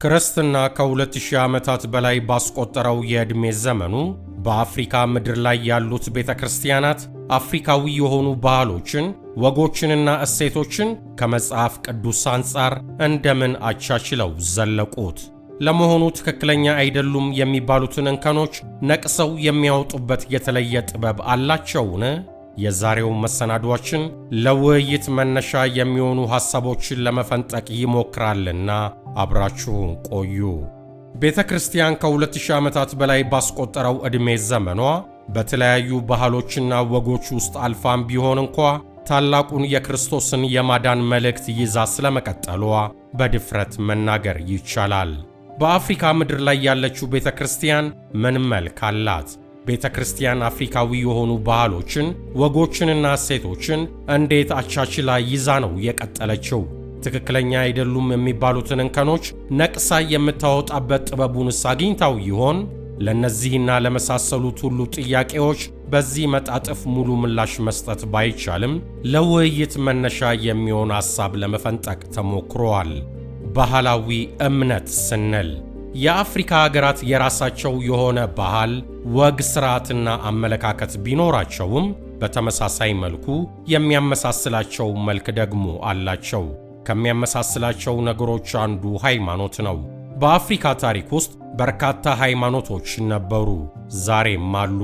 ክርስትና ከ2000 ዓመታት በላይ ባስቆጠረው የዕድሜ ዘመኑ በአፍሪካ ምድር ላይ ያሉት ቤተክርስቲያናት አፍሪካዊ የሆኑ ባህሎችን፣ ወጎችንና እሴቶችን ከመጽሐፍ ቅዱስ አንጻር እንደምን አቻችለው ዘለቁት? ለመሆኑ ትክክለኛ አይደሉም የሚባሉትን እንከኖች ነቅሰው የሚያወጡበት የተለየ ጥበብ አላቸውን? የዛሬው መሰናዷችን ለውይይት መነሻ የሚሆኑ ሐሳቦችን ለመፈንጠቅ ይሞክራልና አብራችሁን ቆዩ። ቤተ ክርስቲያን ከ2000 ዓመታት በላይ ባስቆጠረው ዕድሜ ዘመኗ በተለያዩ ባህሎችና ወጎች ውስጥ አልፋም ቢሆን እንኳ ታላቁን የክርስቶስን የማዳን መልእክት ይዛ ስለመቀጠሏ በድፍረት መናገር ይቻላል። በአፍሪካ ምድር ላይ ያለችው ቤተ ክርስቲያን ምን መልክ አላት? ቤተ ክርስቲያን አፍሪካዊ የሆኑ ባህሎችን፣ ወጎችንና እሴቶችን እንዴት አቻችላ ይዛ ነው የቀጠለችው? ትክክለኛ አይደሉም የሚባሉትን እንከኖች ነቅሳ የምታወጣበት ጥበቡንስ አግኝታው ይሆን? ለእነዚህና ለመሳሰሉት ሁሉ ጥያቄዎች በዚህ መጣጥፍ ሙሉ ምላሽ መስጠት ባይቻልም ለውይይት መነሻ የሚሆን ሐሳብ ለመፈንጠቅ ተሞክሯል። ባህላዊ እምነት ስንል የአፍሪካ ሀገራት የራሳቸው የሆነ ባህል፣ ወግ፣ ሥርዓትና አመለካከት ቢኖራቸውም በተመሳሳይ መልኩ የሚያመሳስላቸው መልክ ደግሞ አላቸው። ከሚያመሳስላቸው ነገሮች አንዱ ሃይማኖት ነው። በአፍሪካ ታሪክ ውስጥ በርካታ ሃይማኖቶች ነበሩ፣ ዛሬም አሉ።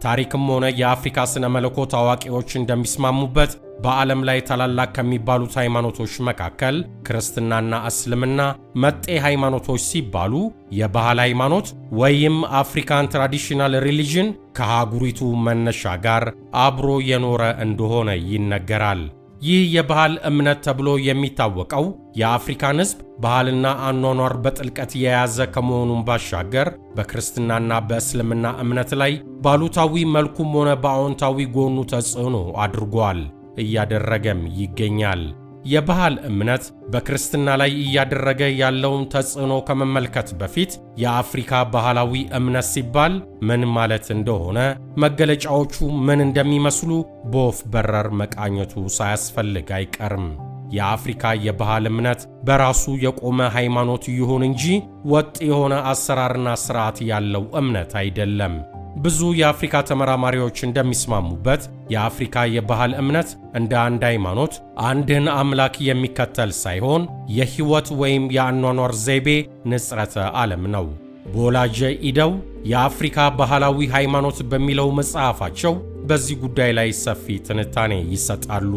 ታሪክም ሆነ የአፍሪካ ስነ መለኮት አዋቂዎች እንደሚስማሙበት በዓለም ላይ ታላላቅ ከሚባሉት ሃይማኖቶች መካከል ክርስትናና እስልምና መጤ ሃይማኖቶች ሲባሉ፣ የባህል ሃይማኖት ወይም አፍሪካን ትራዲሽናል ሪሊጅን ከአህጉሪቱ መነሻ ጋር አብሮ የኖረ እንደሆነ ይነገራል። ይህ የባህል እምነት ተብሎ የሚታወቀው የአፍሪካን ሕዝብ ባህልና አኗኗር በጥልቀት የያዘ ከመሆኑም ባሻገር በክርስትናና በእስልምና እምነት ላይ ባሉታዊ መልኩም ሆነ በአዎንታዊ ጎኑ ተጽዕኖ አድርጓል፣ እያደረገም ይገኛል። የባህል እምነት በክርስትና ላይ እያደረገ ያለውን ተጽዕኖ ከመመልከት በፊት የአፍሪካ ባህላዊ እምነት ሲባል ምን ማለት እንደሆነ፣ መገለጫዎቹ ምን እንደሚመስሉ በወፍ በረር መቃኘቱ ሳያስፈልግ አይቀርም። የአፍሪካ የባህል እምነት በራሱ የቆመ ሃይማኖት ይሁን እንጂ ወጥ የሆነ አሰራርና ሥርዓት ያለው እምነት አይደለም። ብዙ የአፍሪካ ተመራማሪዎች እንደሚስማሙበት የአፍሪካ የባህል እምነት እንደ አንድ ሃይማኖት አንድን አምላክ የሚከተል ሳይሆን የሕይወት ወይም የአኗኗር ዘይቤ ንጽረተ ዓለም ነው። ቦላጀ ኢደው የአፍሪካ ባህላዊ ሃይማኖት በሚለው መጽሐፋቸው በዚህ ጉዳይ ላይ ሰፊ ትንታኔ ይሰጣሉ።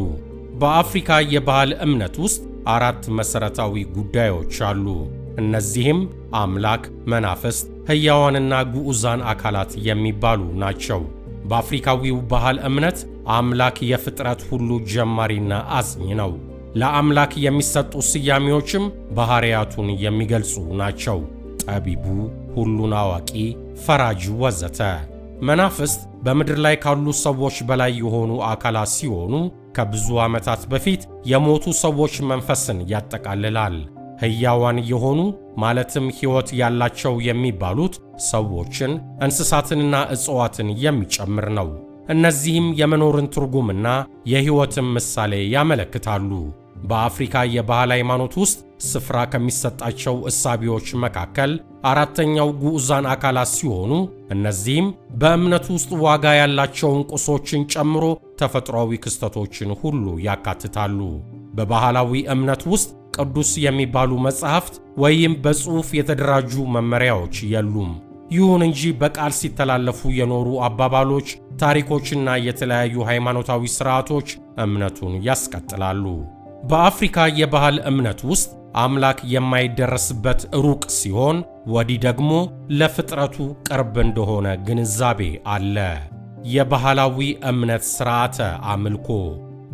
በአፍሪካ የባህል እምነት ውስጥ 4 መሠረታዊ ጉዳዮች አሉ። እነዚህም አምላክ፣ መናፍስት፣ ሕያዋንና ግዑዛን አካላት የሚባሉ ናቸው። በአፍሪካዊው ባህል እምነት አምላክ የፍጥረት ሁሉ ጀማሪና አጽኚ ነው። ለአምላክ የሚሰጡ ስያሜዎችም ባሕርያቱን የሚገልጹ ናቸው። ጠቢቡ፣ ሁሉን አዋቂ፣ ፈራጅ ወዘተ። መናፍስት በምድር ላይ ካሉ ሰዎች በላይ የሆኑ አካላት ሲሆኑ ከብዙ ዓመታት በፊት የሞቱ ሰዎች መንፈስን ያጠቃልላል። ሕያዋን የሆኑ ማለትም ሕይወት ያላቸው የሚባሉት ሰዎችን፣ እንስሳትንና እጽዋትን የሚጨምር ነው። እነዚህም የመኖርን ትርጉምና የሕይወትን ምሳሌ ያመለክታሉ። በአፍሪካ የባህል ሃይማኖት ውስጥ ስፍራ ከሚሰጣቸው እሳቤዎች መካከል 4ኛው ግዑዛን አካላት ሲሆኑ እነዚህም በእምነቱ ውስጥ ዋጋ ያላቸውን ቁሶችን ጨምሮ ተፈጥሯዊ ክስተቶችን ሁሉ ያካትታሉ። በባህላዊ እምነት ውስጥ ቅዱስ የሚባሉ መጻሕፍት ወይም በጽሑፍ የተደራጁ መመሪያዎች የሉም። ይሁን እንጂ በቃል ሲተላለፉ የኖሩ አባባሎች፣ ታሪኮችና የተለያዩ ሃይማኖታዊ ሥርዓቶች እምነቱን ያስቀጥላሉ። በአፍሪካ የባህል እምነት ውስጥ አምላክ የማይደረስበት ሩቅ ሲሆን፣ ወዲህ ደግሞ ለፍጥረቱ ቅርብ እንደሆነ ግንዛቤ አለ። የባህላዊ እምነት ሥርዓተ አምልኮ።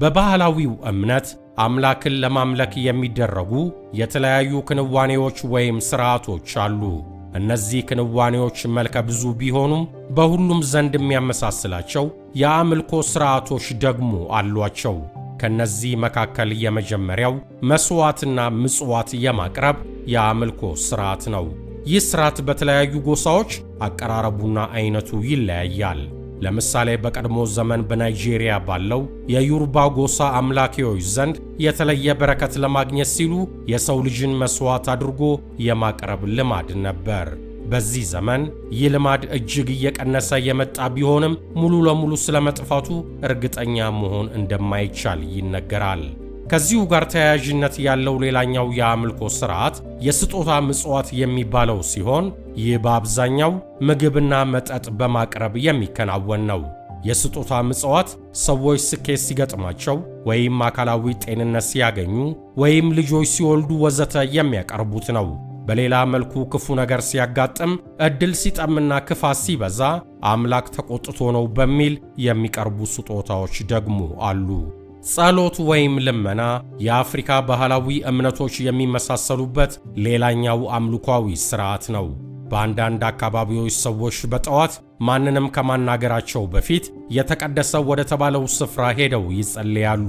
በባህላዊው እምነት አምላክን ለማምለክ የሚደረጉ የተለያዩ ክንዋኔዎች ወይም ሥርዓቶች አሉ። እነዚህ ክንዋኔዎች መልከ ብዙ ቢሆኑም በሁሉም ዘንድ የሚያመሳስላቸው የአምልኮ ሥርዓቶች ደግሞ አሏቸው። ከነዚህ መካከል የመጀመሪያው መሥዋዕትና ምጽዋት የማቅረብ የአምልኮ ሥርዓት ነው። ይህ ሥርዓት በተለያዩ ጎሳዎች አቀራረቡና አይነቱ ይለያያል። ለምሳሌ በቀድሞ ዘመን በናይጄሪያ ባለው የዮሩባ ጎሳ አምላኪዎች ዘንድ የተለየ በረከት ለማግኘት ሲሉ የሰው ልጅን መስዋዕት አድርጎ የማቅረብ ልማድ ነበር። በዚህ ዘመን ይህ ልማድ እጅግ እየቀነሰ የመጣ ቢሆንም ሙሉ ለሙሉ ስለመጥፋቱ እርግጠኛ መሆን እንደማይቻል ይነገራል። ከዚሁ ጋር ተያያዥነት ያለው ሌላኛው የአምልኮ ሥርዓት የስጦታ ምጽዋት የሚባለው ሲሆን ይህ በአብዛኛው ምግብና መጠጥ በማቅረብ የሚከናወን ነው። የስጦታ ምጽዋት ሰዎች ስኬት ሲገጥማቸው ወይም አካላዊ ጤንነት ሲያገኙ ወይም ልጆች ሲወልዱ ወዘተ የሚያቀርቡት ነው። በሌላ መልኩ ክፉ ነገር ሲያጋጥም፣ ዕድል ሲጠምና ክፋት ሲበዛ አምላክ ተቆጥቶ ነው በሚል የሚቀርቡ ስጦታዎች ደግሞ አሉ። ጸሎት ወይም ልመና የአፍሪካ ባህላዊ እምነቶች የሚመሳሰሉበት ሌላኛው አምልኮአዊ ሥርዓት ነው። በአንዳንድ አካባቢዎች ሰዎች በጠዋት ማንንም ከማናገራቸው በፊት የተቀደሰ ወደ ተባለው ስፍራ ሄደው ይጸልያሉ።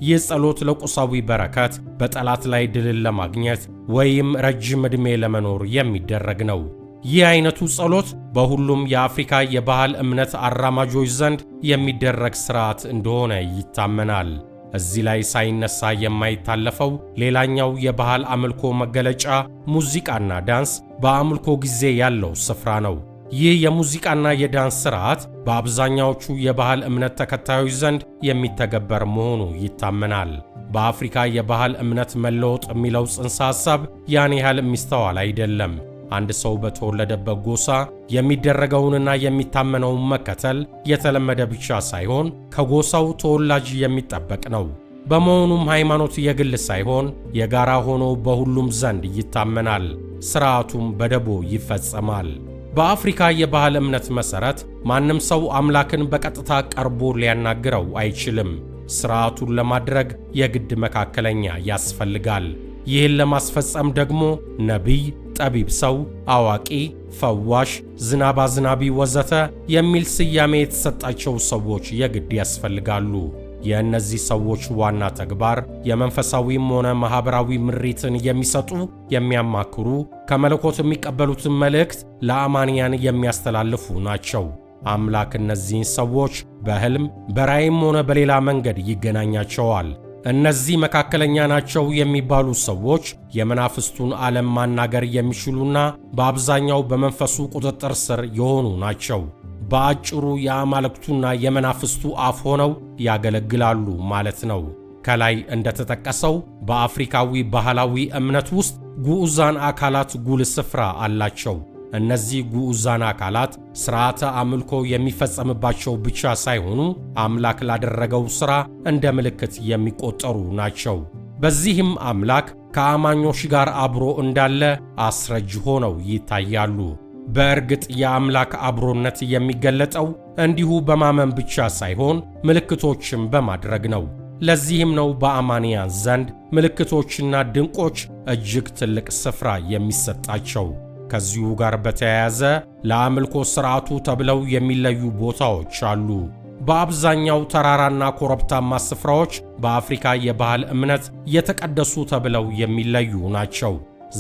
ይህ ጸሎት ለቁሳዊ በረከት፣ በጠላት ላይ ድልን ለማግኘት ወይም ረጅም ዕድሜ ለመኖር የሚደረግ ነው። ይህ አይነቱ ጸሎት በሁሉም የአፍሪካ የባህል እምነት አራማጆች ዘንድ የሚደረግ ሥርዓት እንደሆነ ይታመናል። እዚህ ላይ ሳይነሳ የማይታለፈው ሌላኛው የባህል አምልኮ መገለጫ ሙዚቃና ዳንስ በአምልኮ ጊዜ ያለው ስፍራ ነው። ይህ የሙዚቃና የዳንስ ሥርዓት በአብዛኛዎቹ የባህል እምነት ተከታዮች ዘንድ የሚተገበር መሆኑ ይታመናል። በአፍሪካ የባህል እምነት መለወጥ የሚለው ጽንሰ ሐሳብ ያን ያህል የሚስተዋል አይደለም። አንድ ሰው በተወለደበት ጎሳ የሚደረገውንና የሚታመነውን መከተል የተለመደ ብቻ ሳይሆን ከጎሳው ተወላጅ የሚጠበቅ ነው። በመሆኑም ሃይማኖት የግል ሳይሆን የጋራ ሆኖ በሁሉም ዘንድ ይታመናል። ሥርዓቱም በደቦ ይፈጸማል። በአፍሪካ የባህል እምነት መሠረት ማንም ሰው አምላክን በቀጥታ ቀርቦ ሊያናግረው አይችልም። ሥርዓቱን ለማድረግ የግድ መካከለኛ ያስፈልጋል። ይህን ለማስፈጸም ደግሞ ነቢይ፣ ጠቢብ ሰው፣ አዋቂ፣ ፈዋሽ፣ ዝናብ አዝናቢ ወዘተ የሚል ስያሜ የተሰጣቸው ሰዎች የግድ ያስፈልጋሉ። የእነዚህ ሰዎች ዋና ተግባር የመንፈሳዊም ሆነ ማኅበራዊ ምሪትን የሚሰጡ፣ የሚያማክሩ፣ ከመለኮት የሚቀበሉትን መልእክት ለአማንያን የሚያስተላልፉ ናቸው። አምላክ እነዚህን ሰዎች በሕልም በራእይም ሆነ በሌላ መንገድ ይገናኛቸዋል። እነዚህ መካከለኛ ናቸው የሚባሉ ሰዎች የመናፍስቱን ዓለም ማናገር የሚችሉና በአብዛኛው በመንፈሱ ቁጥጥር ስር የሆኑ ናቸው። በአጭሩ የአማልክቱና የመናፍስቱ አፍ ሆነው ያገለግላሉ ማለት ነው። ከላይ እንደተጠቀሰው በአፍሪካዊ ባህላዊ እምነት ውስጥ ግዑዛን አካላት ጉልህ ስፍራ አላቸው። እነዚህ ግዑዛን አካላት ሥርዓተ አምልኮ የሚፈጸምባቸው ብቻ ሳይሆኑ አምላክ ላደረገው ሥራ እንደ ምልክት የሚቆጠሩ ናቸው። በዚህም አምላክ ከአማኞች ጋር አብሮ እንዳለ አስረጅ ሆነው ይታያሉ። በእርግጥ የአምላክ አብሮነት የሚገለጠው እንዲሁ በማመን ብቻ ሳይሆን ምልክቶችን በማድረግ ነው። ለዚህም ነው በአማንያን ዘንድ ምልክቶችና ድንቆች እጅግ ትልቅ ስፍራ የሚሰጣቸው። ከዚሁ ጋር በተያያዘ ለአምልኮ ሥርዓቱ ተብለው የሚለዩ ቦታዎች አሉ። በአብዛኛው ተራራና ኮረብታማ ስፍራዎች በአፍሪካ የባህል እምነት የተቀደሱ ተብለው የሚለዩ ናቸው።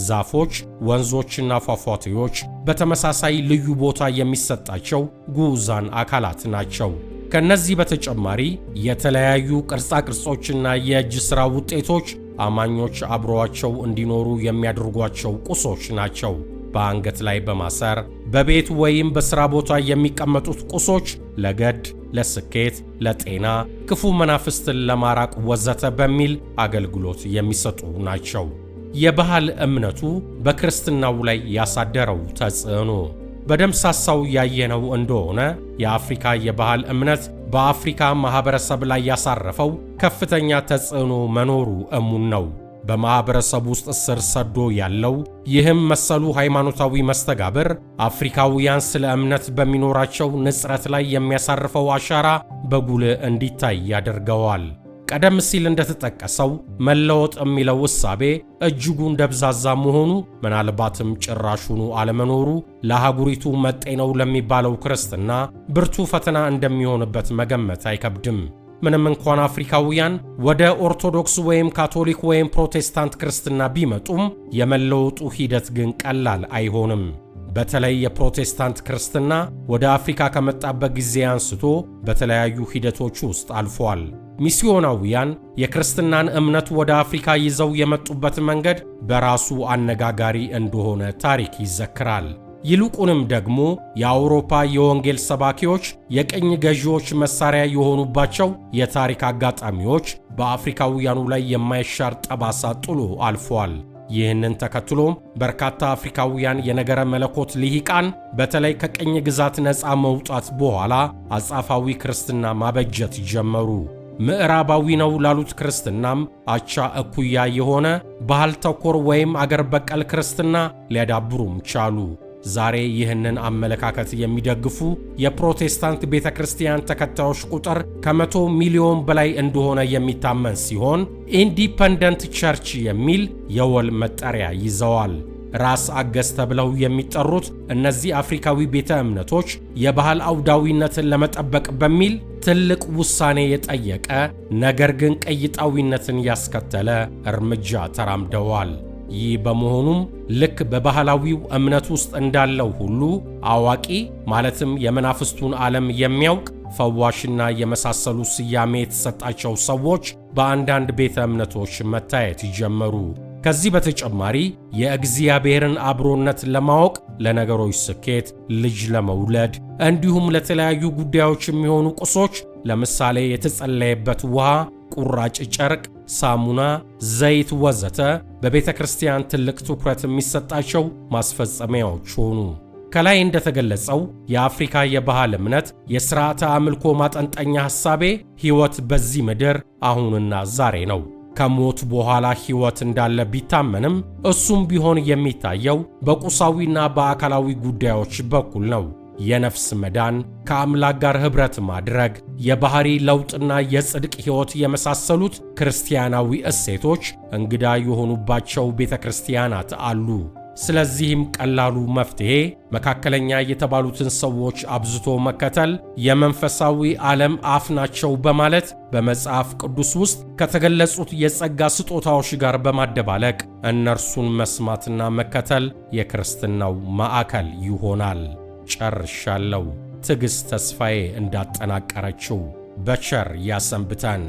ዛፎች፣ ወንዞችና ፏፏቴዎች በተመሳሳይ ልዩ ቦታ የሚሰጣቸው ግዑዛን አካላት ናቸው። ከነዚህ በተጨማሪ የተለያዩ ቅርጻቅርጾችና የእጅ ሥራ ውጤቶች አማኞች አብረዋቸው እንዲኖሩ የሚያደርጓቸው ቁሶች ናቸው። በአንገት ላይ በማሰር በቤት ወይም በሥራ ቦታ የሚቀመጡት ቁሶች ለገድ፣ ለስኬት፣ ለጤና፣ ክፉ መናፍስትን ለማራቅ ወዘተ በሚል አገልግሎት የሚሰጡ ናቸው። የባህል እምነቱ በክርስትናው ላይ ያሳደረው ተጽዕኖ በደምሳሳው ያየነው እንደሆነ የአፍሪካ የባህል እምነት በአፍሪካ ማኅበረሰብ ላይ ያሳረፈው ከፍተኛ ተጽዕኖ መኖሩ እሙን ነው። በማኅበረሰብ ውስጥ ስር ሰዶ ያለው ይህም መሰሉ ሃይማኖታዊ መስተጋብር አፍሪካውያን ስለ እምነት በሚኖራቸው ንጽረት ላይ የሚያሳርፈው አሻራ በጉልህ እንዲታይ ያደርገዋል። ቀደም ሲል እንደተጠቀሰው መለወጥ የሚለው እሳቤ እጅጉን ደብዛዛ መሆኑ ምናልባትም ጭራሹኑ አለመኖሩ ለአህጉሪቱ መጤ ነው ለሚባለው ክርስትና ብርቱ ፈተና እንደሚሆንበት መገመት አይከብድም። ምንም እንኳን አፍሪካውያን ወደ ኦርቶዶክስ ወይም ካቶሊክ ወይም ፕሮቴስታንት ክርስትና ቢመጡም የመለወጡ ሂደት ግን ቀላል አይሆንም። በተለይ የፕሮቴስታንት ክርስትና ወደ አፍሪካ ከመጣበት ጊዜ አንስቶ በተለያዩ ሂደቶች ውስጥ አልፏል። ሚስዮናውያን የክርስትናን እምነት ወደ አፍሪካ ይዘው የመጡበት መንገድ በራሱ አነጋጋሪ እንደሆነ ታሪክ ይዘክራል። ይልቁንም ደግሞ የአውሮፓ የወንጌል ሰባኪዎች የቅኝ ገዢዎች መሳሪያ የሆኑባቸው የታሪክ አጋጣሚዎች በአፍሪካውያኑ ላይ የማይሻር ጠባሳ ጥሎ አልፏል። ይህንን ተከትሎም በርካታ አፍሪካውያን የነገረ መለኮት ልሂቃን በተለይ ከቅኝ ግዛት ነፃ መውጣት በኋላ አጻፋዊ ክርስትና ማበጀት ጀመሩ። ምዕራባዊ ነው ላሉት ክርስትናም አቻ እኩያ የሆነ ባህል ተኮር ወይም አገር በቀል ክርስትና ሊያዳብሩም ቻሉ። ዛሬ ይህንን አመለካከት የሚደግፉ የፕሮቴስታንት ቤተክርስቲያን ተከታዮች ቁጥር ከ100 ሚሊዮን በላይ እንደሆነ የሚታመን ሲሆን ኢንዲፐንደንት ቸርች የሚል የወል መጠሪያ ይዘዋል። ራስ አገዝ ተብለው የሚጠሩት እነዚህ አፍሪካዊ ቤተ እምነቶች የባህል አውዳዊነትን ለመጠበቅ በሚል ትልቅ ውሳኔ የጠየቀ ነገር ግን ቀይጣዊነትን ያስከተለ እርምጃ ተራምደዋል። ይህ በመሆኑም ልክ በባህላዊው እምነት ውስጥ እንዳለው ሁሉ አዋቂ ማለትም የመናፍስቱን ዓለም የሚያውቅ ፈዋሽና የመሳሰሉ ስያሜ የተሰጣቸው ሰዎች በአንዳንድ ቤተ እምነቶች መታየት ጀመሩ። ከዚህ በተጨማሪ የእግዚአብሔርን አብሮነት ለማወቅ ለነገሮች ስኬት፣ ልጅ ለመውለድ እንዲሁም ለተለያዩ ጉዳዮች የሚሆኑ ቁሶች ለምሳሌ የተጸለየበት ውሃ፣ ቁራጭ ጨርቅ፣ ሳሙና፣ ዘይት ወዘተ በቤተ ክርስቲያን ትልቅ ትኩረት የሚሰጣቸው ማስፈጸሚያዎች ሆኑ። ከላይ እንደተገለጸው የአፍሪካ የባህል እምነት የሥርዓተ አምልኮ ማጠንጠኛ ሐሳቤ ሕይወት በዚህ ምድር አሁንና ዛሬ ነው። ከሞት በኋላ ሕይወት እንዳለ ቢታመንም እሱም ቢሆን የሚታየው በቁሳዊና በአካላዊ ጉዳዮች በኩል ነው። የነፍስ መዳን፣ ከአምላክ ጋር ኅብረት ማድረግ፣ የባህሪ ለውጥና የጽድቅ ሕይወት የመሳሰሉት ክርስቲያናዊ እሴቶች እንግዳ የሆኑባቸው ቤተ ክርስቲያናት አሉ። ስለዚህም ቀላሉ መፍትሔ መካከለኛ የተባሉትን ሰዎች አብዝቶ መከተል፣ የመንፈሳዊ ዓለም አፍ ናቸው በማለት በመጽሐፍ ቅዱስ ውስጥ ከተገለጹት የጸጋ ስጦታዎች ጋር በማደባለቅ እነርሱን መስማትና መከተል የክርስትናው ማዕከል ይሆናል። ጨርሻለሁ። ትዕግሥት ተስፋዬ እንዳጠናቀረችው በቸር ያሰንብተን።